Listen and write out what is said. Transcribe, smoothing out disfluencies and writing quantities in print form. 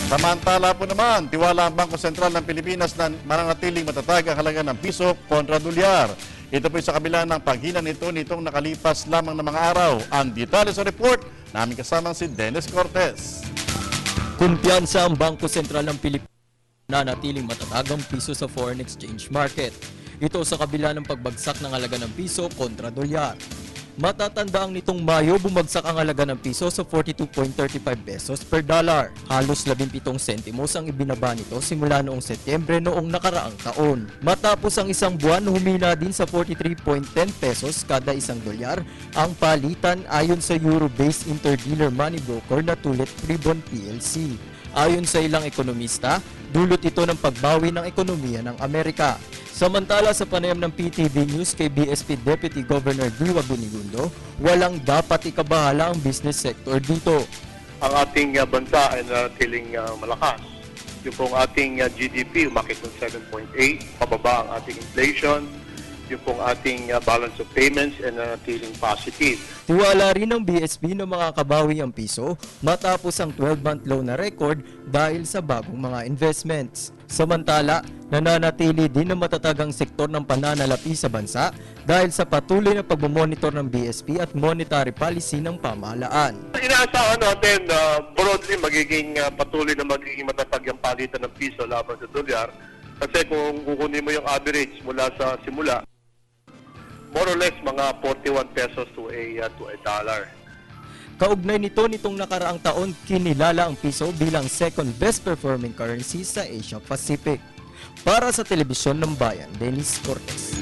Samantala po naman, tiwala ang Bangko Sentral ng Pilipinas na mananatiling matatag ang halaga ng piso kontra dolyar. Ito po sa kabila ng paghina nitong nakalipas lamang ng mga araw. Ang detalye sa report, namin kasama si Dennis Cortez. Kumpiyansa ang Bangko Sentral ng Pilipinas na natiling matatag ang piso sa foreign exchange market. Ito sa kabila ng pagbagsak ng halaga ng piso kontra dolyar. Matatandaan nitong Mayo, bumagsak ang halaga ng piso sa 42.35 pesos per dollar. Halos 17 sentimos ang ibinaba nito simula noong Setyembre noong nakaraang taon. Matapos ang isang buwan, humina din sa 43.10 pesos kada isang dolyar ang palitan ayon sa Euro-based interdealer money broker na Tulip Tribon PLC. Ayon sa ilang ekonomista, dulot ito ng pagbawi ng ekonomiya ng Amerika. Samantala sa panayam ng PTV News kay BSP Deputy Governor Diwa Benigundo, walang dapat ikabahala ang business sector dito. Ang ating bansa ay nanatiling malakas. Yung pong ating GDP umakit ng 7.8, pababa ang ating inflation, yung pong ating balance of payments ay nanatiling positive. Tiwala rin ng BSP na makakabawi ang piso matapos ang 12-month low na record dahil sa bagong mga investments. Samantala, nananatili din ang matatagang sektor ng pananalapi sa bansa dahil sa patuloy na pagmamonitor ng BSP at monetary policy ng pamahalaan. Inaasahan natin broadly patuloy na magiging matatag ang palitan ng piso laban sa dolyar. Kasi kung kukunin mo yung average mula sa simula, more or less mga 41 pesos to a dollar. Kaugnay nitong nakaraang taon, kinilala ang piso bilang second best performing currency sa Asia Pacific. Para sa Telebisyon ng Bayan, Dennis Cortez.